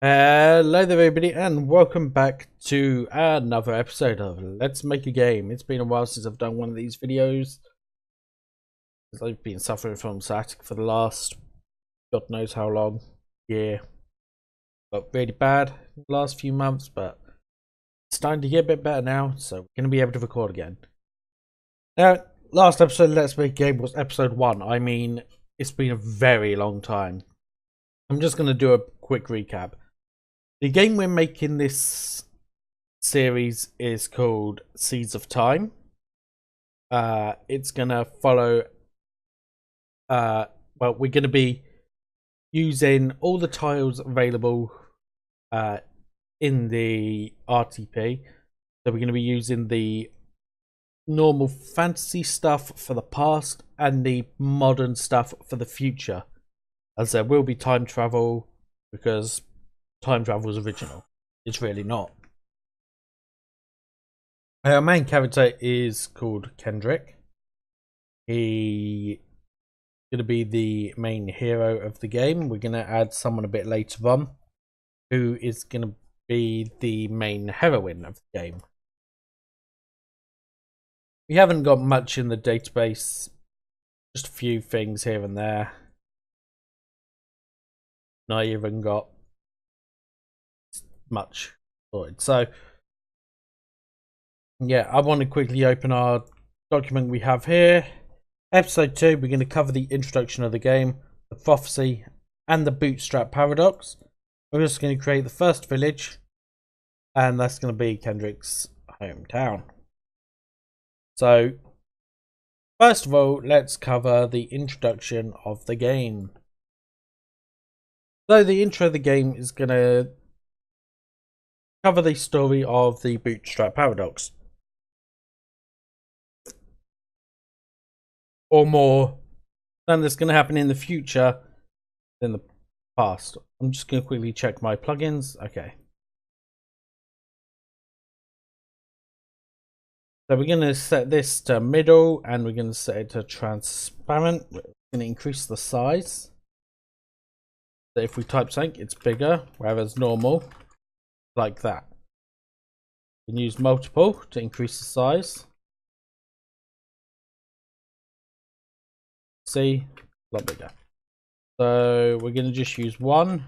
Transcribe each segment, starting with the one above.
Hello there everybody and welcome back to another episode of Let's Make a Game. It's been a while since I've done one of these videos, because I've been suffering from sciatica for the last God knows how long. Yeah, got really bad in the last few months, but it's starting to get a bit better now, so we're going to be able to record again. Now, last episode of Let's Make a Game was episode 1. I mean, it's been a very long time. I'm just going to do a quick recap. The game we're making this series is called Seeds of Time. It's gonna follow. Well, we're gonna be using all the tiles available in the RTP. So we're gonna be using the normal fantasy stuff for the past and the modern stuff for the future, as there will be time travel, because time travel is original. It's really not. Our main character is called Kendrick. He going to be the main hero of the game. We're going to add someone a bit later on who is going to be the main heroine of the game. We haven't got much in the database, just a few things here and there. Not even got much sorted. So yeah, I want to quickly open our document we have here. Episode 2, we're going to cover the introduction of the game, the prophecy, and the bootstrap paradox. We're just going to create the first village, and that's going to be Kendrick's hometown. So, first of all, let's cover the introduction of the game. So, the intro of the game is going to cover the story of the bootstrap paradox, or more than that's going to happen in the future than the past. I'm just going to quickly check my plugins. Okay. So we're going to set this to middle, and we're going to set it to transparent. We're going to increase the size. So if we type something, it's bigger, whereas normal, like that. You can use multiple to increase the size. See, a lot bigger. So we're going to just use one,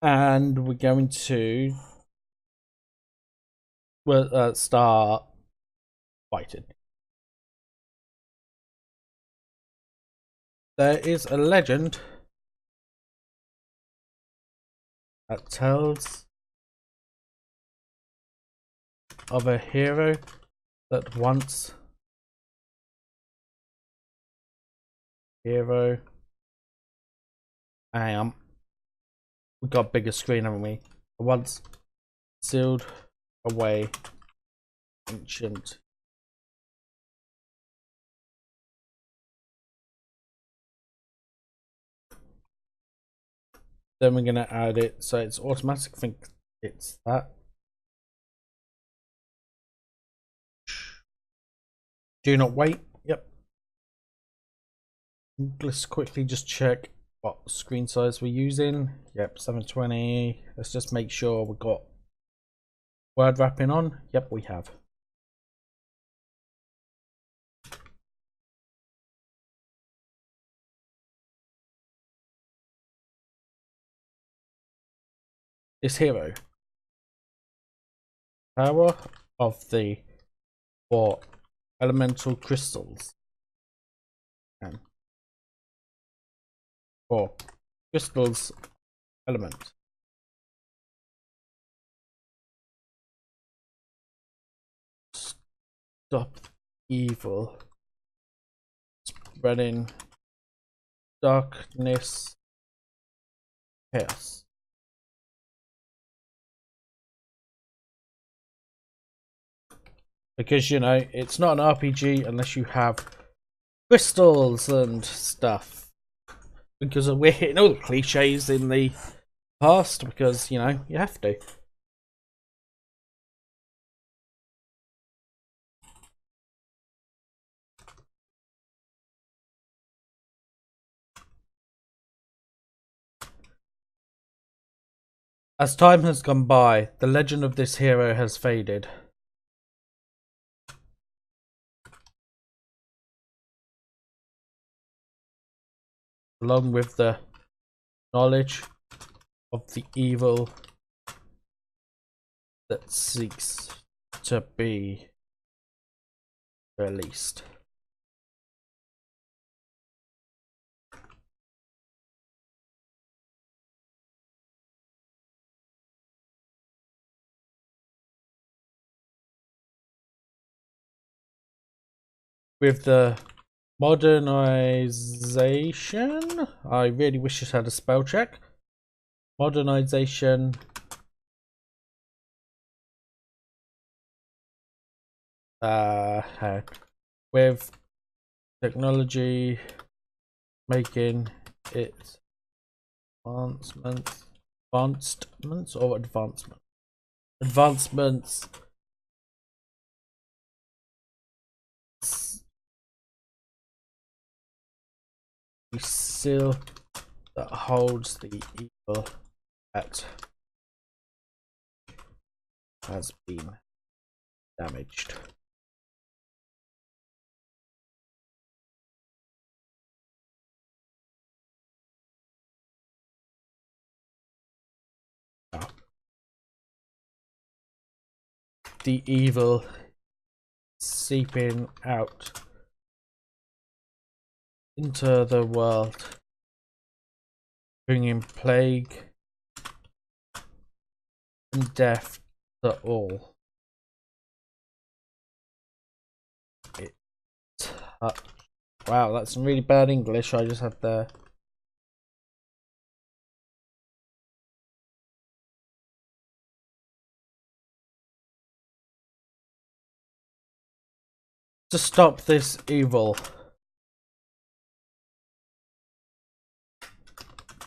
and we're going to start fighting. There is a legend that tells of a hero that once hero. Hang on, we got a bigger screen, haven't we? Once sealed away ancient. Then we're gonna add it so it's automatic. I think it's that. Do not wait. Yep. Let's quickly just check what screen size we're using. Yep, 720. Let's just make sure we've got word wrapping on. Yep, we have. This hero. Power of the 4 elemental crystals. And 4 crystals element. Stop evil. Spreading darkness. Chaos. Because, you know, it's not an RPG unless you have crystals and stuff. Because we're hitting all the cliches in the past, because, you know, you have to. As time has gone by, the legend of this hero has faded. Along with the knowledge of the evil that seeks to be released. With the modernization, I really wish this had a spell check. Modernization. With technology making it advancements the seal that holds the evil that has been damaged. The evil seeping out into the world, bringing plague and death to all. Wow, that's some really bad English I just had there. To stop this evil,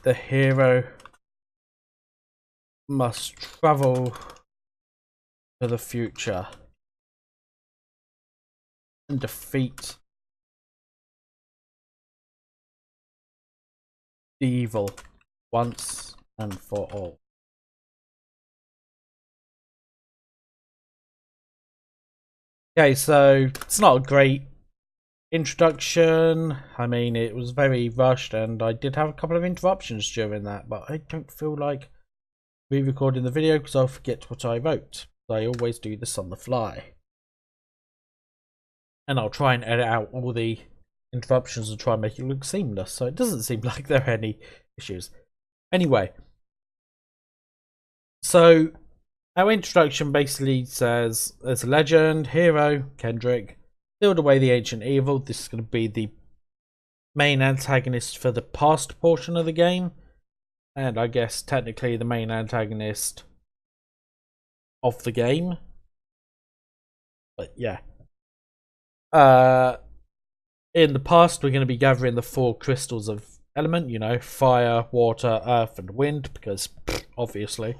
the hero must travel to the future and defeat the evil once and for all. Okay, so it's not a great introduction. I mean, it was very rushed and I did have a couple of interruptions during that, but I don't feel like re-recording the video because I'll forget what I wrote. I always do this on the fly. And I'll try and edit out all the interruptions and try and make it look seamless, so it doesn't seem like there are any issues. Anyway, so our introduction basically says there's a legend, hero, Kendrick, sealed away the ancient evil. This is going to be the main antagonist for the past portion of the game, and I guess technically the main antagonist of the game. But yeah. In the past, we're going to be gathering the 4 crystals of element, you know, fire, water, earth, and wind, because obviously.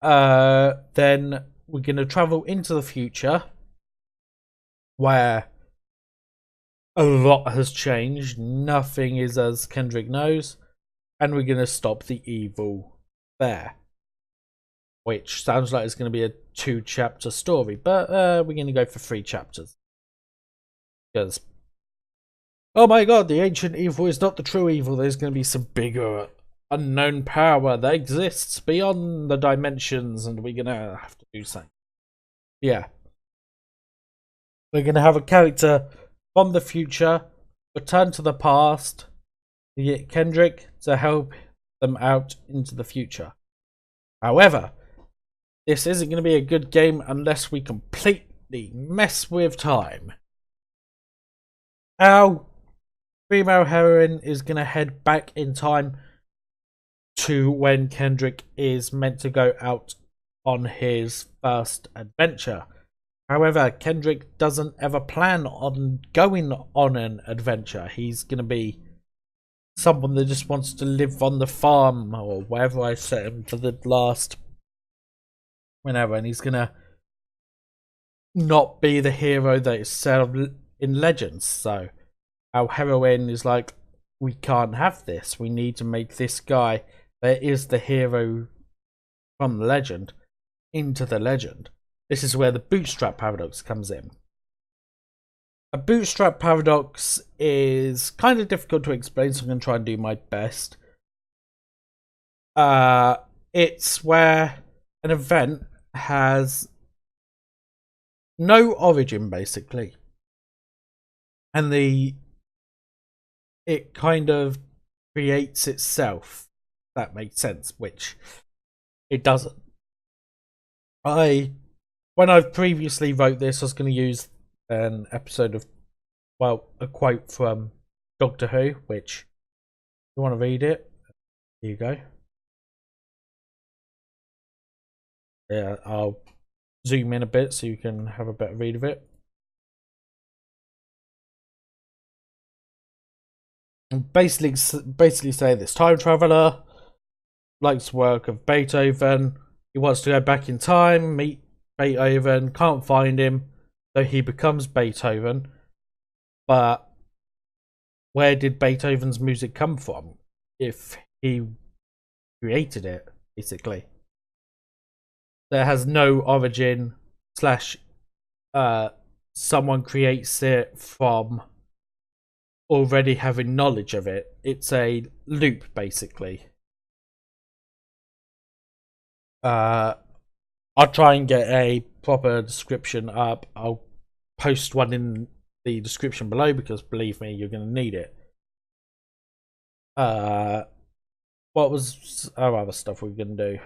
Then we're going to travel into the future, where a lot has changed. Nothing is as Kendrick knows, and we're going to stop the evil there. Which sounds like it's going to be a 2-chapter story, but we're going to go for 3 chapters. Because, oh my god, the ancient evil is not the true evil. There's going to be some bigger unknown power that exists beyond the dimensions, and we're going to have to do something. Yeah. We're going to have a character from the future return to the past to get Kendrick to help them out into the future. However, this isn't going to be a good game unless we completely mess with time. Our female heroine is going to head back in time to when Kendrick is meant to go out on his first adventure. However, Kendrick doesn't ever plan on going on an adventure. He's going to be someone that just wants to live on the farm or wherever I set him for the last whenever, and he's going to not be the hero that is set in Legends. So our heroine is like, we can't have this. We need to make this guy there is the hero from the legend into the legend. This is where the bootstrap paradox comes in. A bootstrap paradox is kind of difficult to explain, so I'm going to try and do my best. It's where an event has no origin, basically, and it kind of creates itself. If that makes sense, which it doesn't. When I've previously wrote this, I was going to use an episode of, well, a quote from Doctor Who, which, if you want to read it, here you go. Yeah, I'll zoom in a bit so you can have a better read of it. And basically say this time traveler likes work of Beethoven. He wants to go back in time, meet Beethoven, can't find him, so he becomes Beethoven. But where did Beethoven's music come from if he created it, basically? There has no origin / someone creates it from already having knowledge of it. It's a loop, basically. I'll try and get a proper description up. I'll post one in the description below because, believe me, you're going to need it. What was our other stuff we were going to do?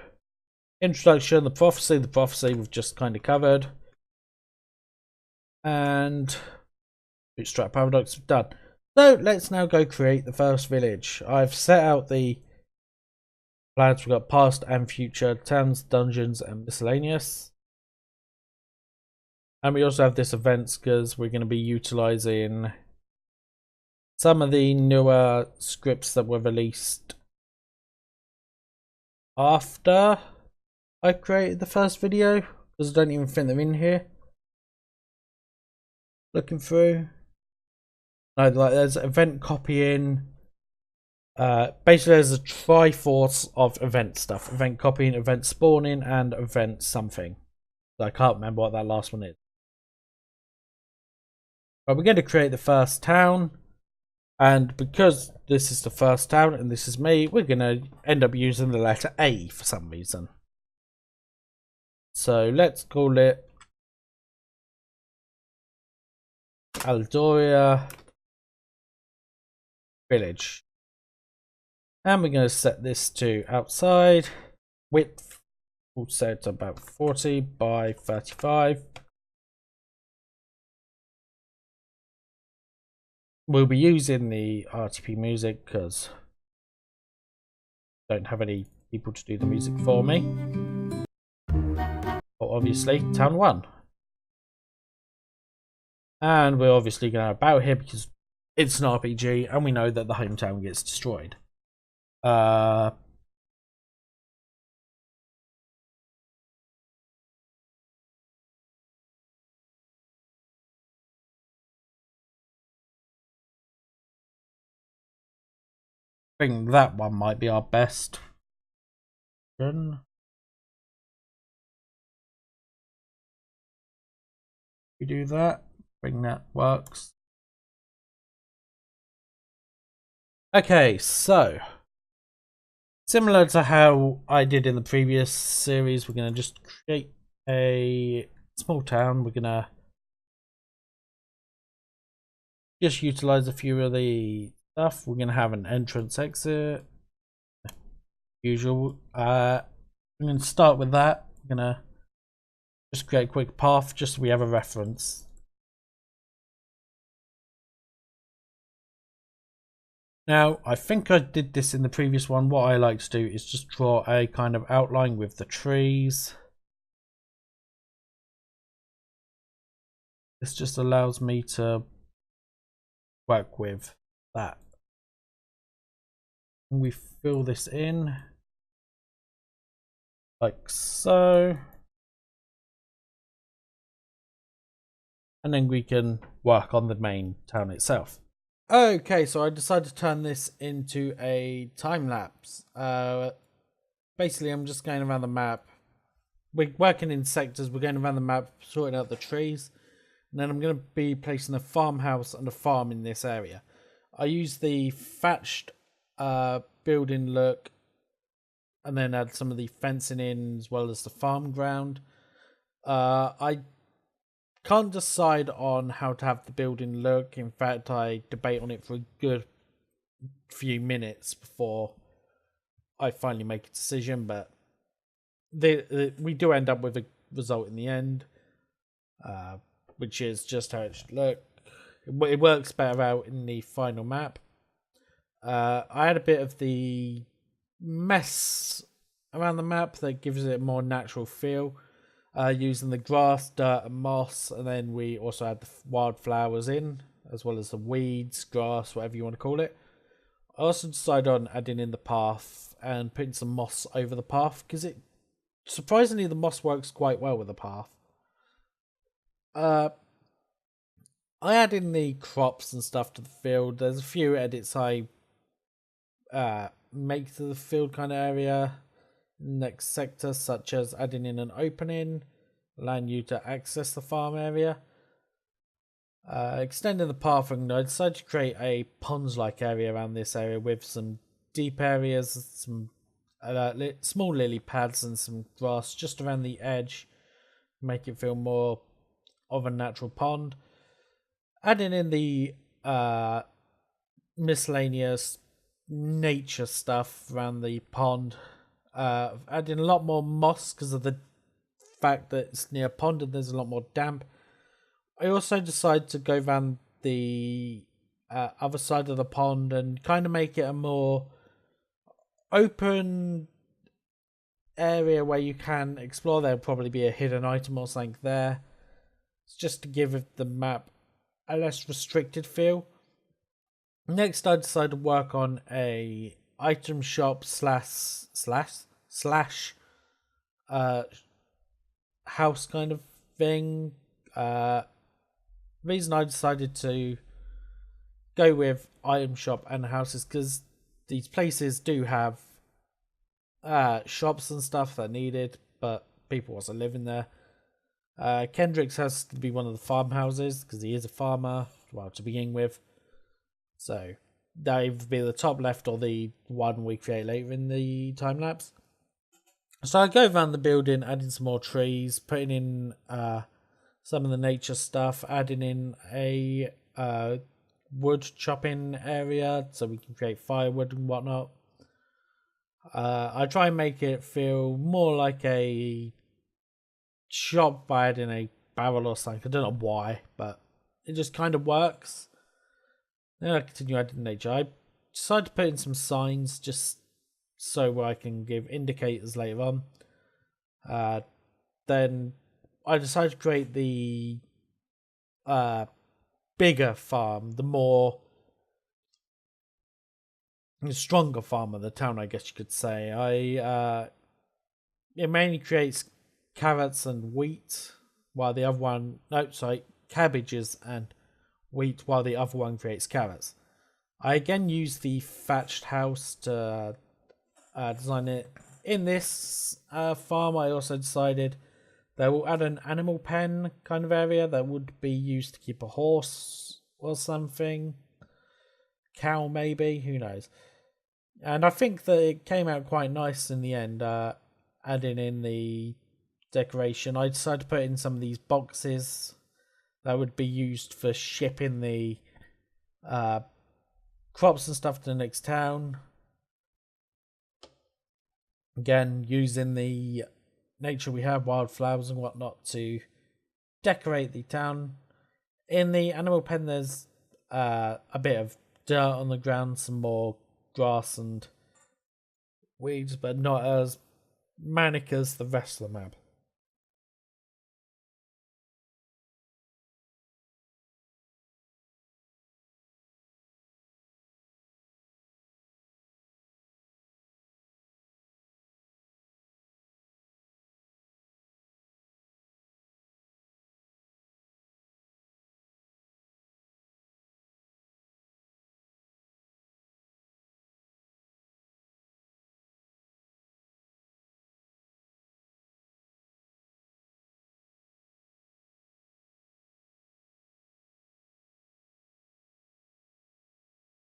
Introduction, the prophecy we've just kind of covered. And bootstrap paradox we've done. So let's now go create the first village. I've set out the plans. We've got past and future, towns, dungeons, and miscellaneous. And we also have this events because we're going to be utilizing some of the newer scripts that were released after I created the first video, because I don't even think they're in here. Looking through. No, like there's event copying. Basically, there's a triforce of event stuff: event copying, event spawning, and event something. I can't remember what that last one is. But we're going to create the first town, and because this is the first town and this is me, we're going to end up using the letter A for some reason. So let's call it Aldoria Village. And we're going to set this to outside. Width, we'll set about 40 by 35. We'll be using the RTP music because I don't have any people to do the music for me. But obviously, town 1. And we're obviously going to about here because it's an RPG and we know that the hometown gets destroyed. I think that one might be our best. We do that. I think that works. Okay, so similar to how I did in the previous series, we're going to just create a small town. We're going to just utilize a few of the stuff. We're going to have an entrance exit. Usual. I'm going to start with that. I'm going to just create a quick path just so we have a reference. Now, I think I did this in the previous one. What I like to do is just draw a kind of outline with the trees. This just allows me to work with that. And we fill this in like so. And then we can work on the main town itself. Okay, so I decided to turn this into a time lapse. basically I'm just going around the map. We're working in sectors, we're going around the map, sorting out the trees. And then I'm going to be placing a farmhouse and a farm in this area. I use the thatched building look and then add some of the fencing in as well as the farm ground. I can't decide on how to have the building look. In fact, I debate on it for a good few minutes before I finally make a decision, but we do end up with a result in the end, which is just how it should look. It works better out in the final map. I had a bit of the mess around the map that gives it a more natural feel, using the grass, dirt and moss, and then we also add the wildflowers in, as well as the weeds, grass, whatever you want to call it. I also decided on adding in the path and putting some moss over the path, because surprisingly the moss works quite well with the path. I add in the crops and stuff to the field. There's a few edits I make to the field kind of area next sector, such as adding in an opening, allowing you to access the farm area. Extending the path, and I decided to create a ponds-like area around this area with some deep areas, some small lily pads and some grass just around the edge, make it feel more of a natural pond. Adding in the miscellaneous nature stuff around the pond. Adding a lot more moss because of the fact that it's near a pond and there's a lot more damp. I also decided to go around the other side of the pond and kind of make it a more open area where you can explore. There'll probably be a hidden item or something there. It's just to give the map a less restricted feel. Next, I decided to work on a item shop slash house kind of thing. Reason I decided to go with item shop and houses because these places do have shops and stuff that are needed, but people wasn't living there. Kendrick's has to be one of the farmhouses because he is a farmer, well, to begin with. So that either be the top left or the one we create later in the time lapse. So I go around the building, adding some more trees, putting in some of the nature stuff, adding in a wood chopping area so we can create firewood and whatnot. I try and make it feel more like a shop by adding a barrel or something. I don't know why, but it just kind of works. Then I continue adding nature. I decided to put in some signs just so I can give indicators later on. Then I decided to create the bigger farm, the stronger farm of the town, I guess you could say. It mainly creates carrots and wheat, while the other one, cabbages and wheat, while the other one creates carrots. I again use the thatched house to design it. In this farm, I also decided they will add an animal pen kind of area that would be used to keep a horse or something. Cow, maybe, who knows. And I think that it came out quite nice in the end, adding in the decoration. I decided to put in some of these boxes that would be used for shipping the crops and stuff to the next town. Again, using the nature we have, wildflowers and whatnot, to decorate the town. In the animal pen, there's a bit of dirt on the ground, some more grass and weeds, but not as manic as the rest of the map.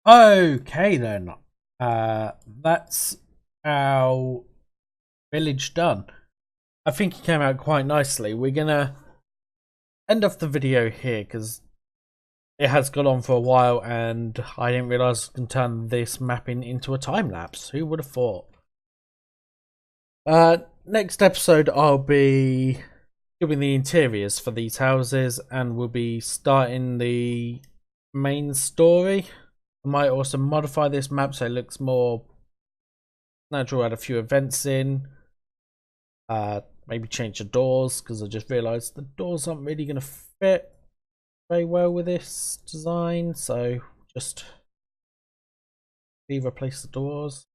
Okay then, that's our village done. I think it came out quite nicely. We're gonna end off the video here because it has gone on for a while and I didn't realise I can turn this mapping into a time lapse. Who would have thought? Next episode I'll be doing the interiors for these houses and we'll be starting the main story. I might also modify this map so it looks more natural, add a few events in. Maybe change the doors because I just realised the doors aren't really going to fit very well with this design, so just replace the doors.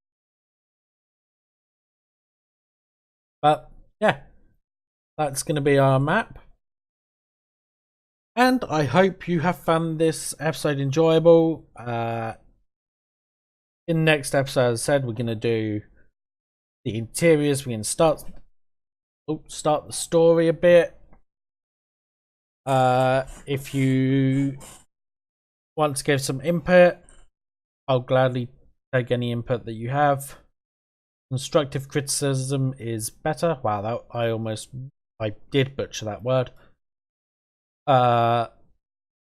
But yeah, that's going to be our map. And I hope you have found this episode enjoyable. In the next episode, as I said, we're going to do the interiors. We're going to start the story a bit. If you want to give some input, I'll gladly take any input that you have. Constructive criticism is better. Wow, I did butcher that word.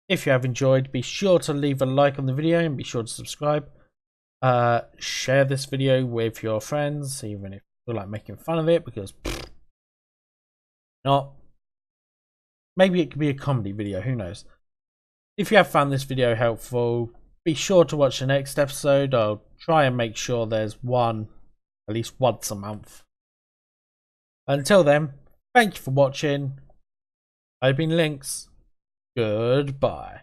If you have enjoyed, be sure to leave a like on the video and be sure to subscribe. Share this video with your friends, even if you feel like making fun of it, because not. Maybe it could be a comedy video, who knows. If you have found this video helpful, be sure to watch the next episode. I'll try and make sure there's one at least once a month. Until then, thank you for watching. I've been Lynx. Goodbye.